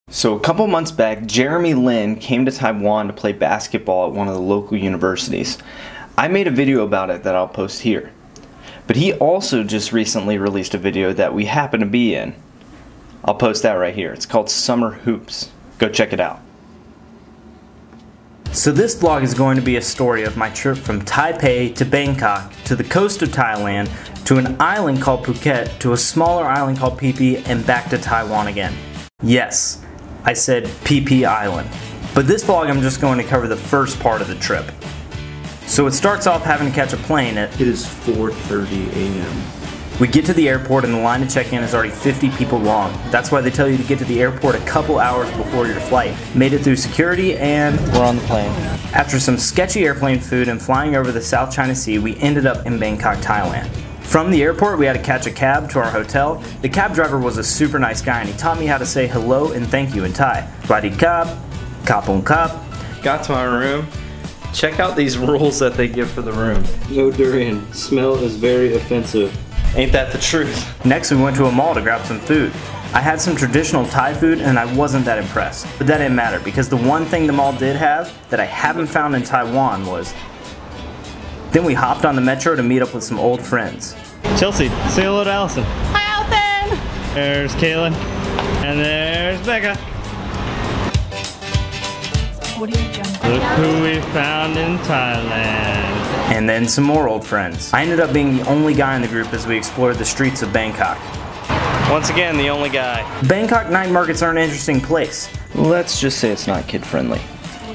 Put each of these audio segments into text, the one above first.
So a couple months back, Jeremy Lin came to Taiwan to play basketball at one of the local universities. I made a video about it that I'll post here. But he also just recently released a video that we happen to be in. I'll post that right here. It's called Summer Hoops. Go check it out. So this vlog is going to be a story of my trip from Taipei to Bangkok to the coast of Thailand to an island called Phuket to a smaller island called Phi Phi and back to Taiwan again. Yes, I said Phi Phi Island. But this vlog I'm just going to cover the first part of the trip. So it starts off having to catch a plane at... It is 4:30 a.m. We get to the airport and the line to check in is already 50 people long. That's why they tell you to get to the airport a couple hours before your flight. Made it through security and we're on the plane. After some sketchy airplane food and flying over the South China Sea, we ended up in Bangkok, Thailand. From the airport, we had to catch a cab to our hotel. The cab driver was a super nice guy and he taught me how to say hello and thank you in Thai. Radi kap, kapong kap. Got to my room. Check out these rules that they give for the room. No durian. Smell is very offensive. Ain't that the truth? Next we went to a mall to grab some food. I had some traditional Thai food and I wasn't that impressed. But that didn't matter because the one thing the mall did have that I haven't found in Taiwan was... Then we hopped on the metro to meet up with some old friends. Chelsea, say hello to Allison. Hi Allison! There's Kaylin. And there's Becca. What are you jumping? Look who we found in Thailand. And then some more old friends. I ended up being the only guy in the group as we explored the streets of Bangkok. Once again, the only guy. Bangkok night markets are an interesting place. Let's just say it's not kid-friendly.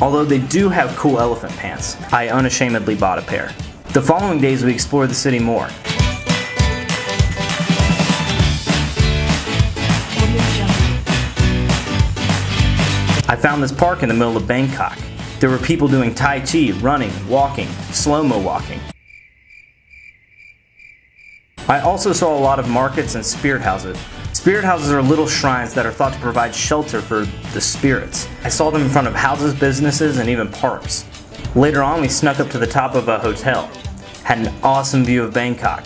Although they do have cool elephant pants. I unashamedly bought a pair. The following days we explored the city more. I found this park in the middle of Bangkok. There were people doing Tai Chi, running, walking, slow-mo walking. I also saw a lot of markets and spirit houses. Spirit houses are little shrines that are thought to provide shelter for the spirits. I saw them in front of houses, businesses, and even parks. Later on, we snuck up to the top of a hotel. Had an awesome view of Bangkok.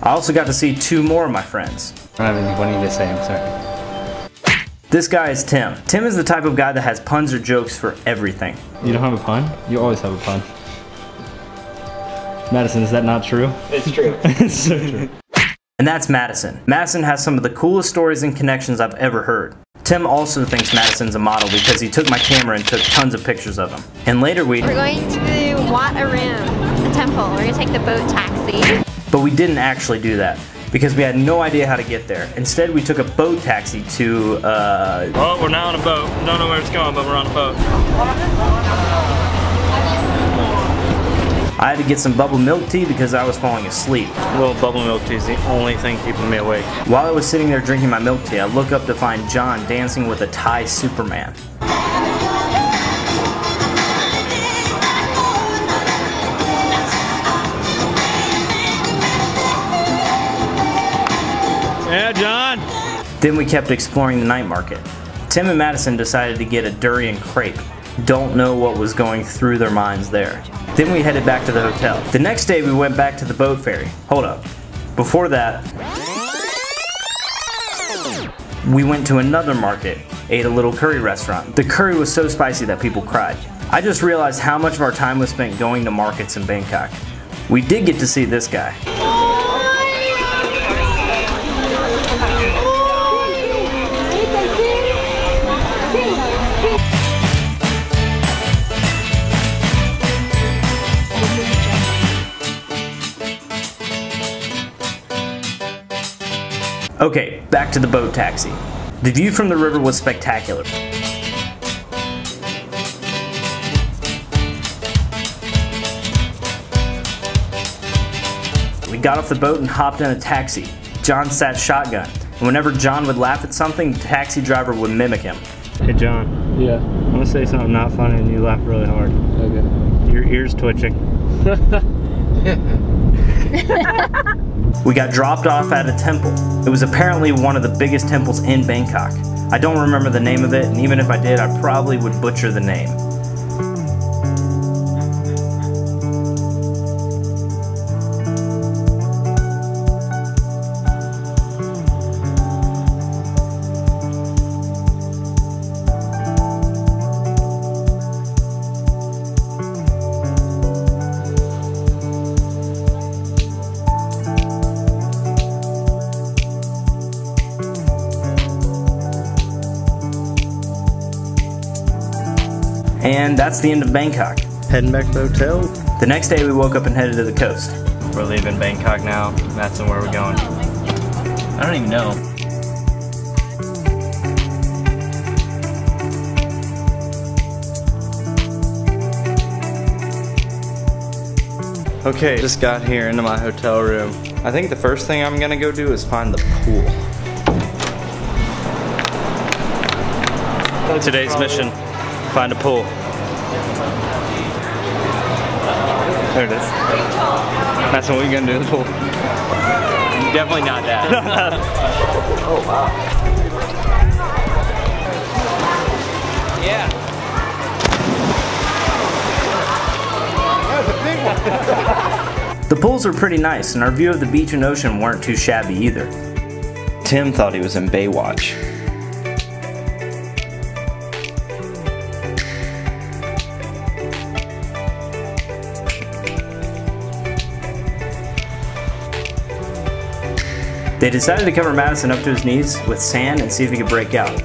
I also got to see two more of my friends. I don't have anything to say, I'm sorry. This guy is Tim. Tim is the type of guy that has puns or jokes for everything. You don't have a pun? You always have a pun. Madison, is that not true? It's true. It's so true. And that's Madison. Madison has some of the coolest stories and connections I've ever heard. Tim also thinks Madison's a model because he took my camera and took tons of pictures of him. And later we're going to Wat Arun, the temple. We're going to take the boat taxi. But we didn't actually do that because we had no idea how to get there. Instead we took a boat taxi to Oh, we're now on a boat. Don't know where it's going, but we're on a boat. I had to get some bubble milk tea because I was falling asleep. Well, bubble milk tea is the only thing keeping me awake. While I was sitting there drinking my milk tea, I look up to find John dancing with a Thai Superman. Yeah, John! Then we kept exploring the night market. Tim and Madison decided to get a durian crepe. Don't know what was going through their minds there. Then we headed back to the hotel. The next day we went back to the boat ferry. Hold up. Before that, we went to another market, ate a little curry restaurant. The curry was so spicy that people cried. I just realized how much of our time was spent going to markets in Bangkok. We did get to see this guy. Okay, back to the boat taxi. The view from the river was spectacular. We got off the boat and hopped in a taxi. John sat shotgun, and whenever John would laugh at something, the taxi driver would mimic him. Hey, John. Yeah. I'm gonna say something not funny and you laugh really hard. Okay. Your ear's twitching. We got dropped off at a temple. It was apparently one of the biggest temples in Bangkok. I don't remember the name of it, and even if I did, I probably would butcher the name. And that's the end of Bangkok. Heading back to the hotel. The next day we woke up and headed to the coast. We're leaving Bangkok now. Madison, where are we going? I don't even know. Okay, just got here into my hotel room. I think the first thing I'm gonna go do is find the pool. Today's mission, find a pool. There it is. That's what we're gonna do in the pool. Definitely not that. Oh wow. Yeah. The pools were pretty nice, and our view of the beach and ocean weren't too shabby either. Tim thought he was in Baywatch. They decided to cover Madison up to his knees with sand and see if he could break out.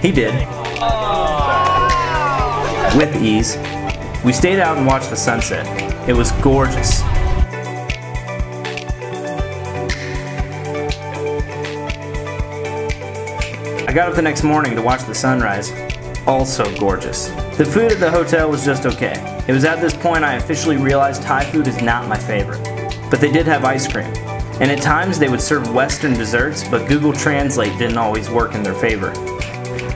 He did. With ease. We stayed out and watched the sunset. It was gorgeous. I got up the next morning to watch the sunrise. Also gorgeous. The food at the hotel was just okay. It was at this point I officially realized Thai food is not my favorite. But they did have ice cream. And at times they would serve Western desserts, but Google Translate didn't always work in their favor.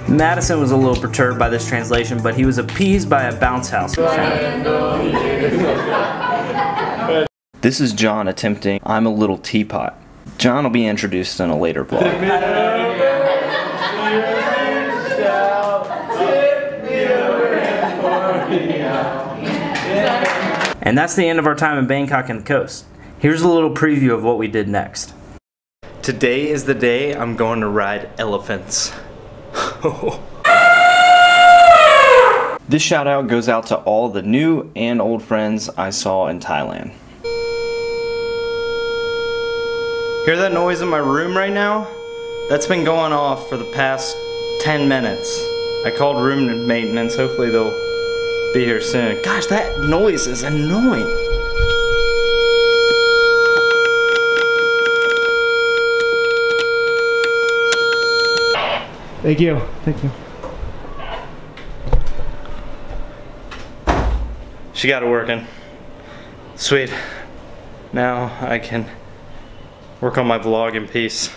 Madison was a little perturbed by this translation, but he was appeased by a bounce house we found. This is John attempting I'm a Little Teapot. John will be introduced in a later vlog. And that's the end of our time in Bangkok and the coast. Here's a little preview of what we did next. Today is the day I'm going to ride elephants. This shout out goes out to all the new and old friends I saw in Thailand. Hear that noise in my room right now? That's been going off for the past 10 minutes. I called room maintenance, hopefully they'll be here soon. Gosh, that noise is annoying. Thank you. Thank you. She got it working. Sweet. Now I can work on my vlog in peace.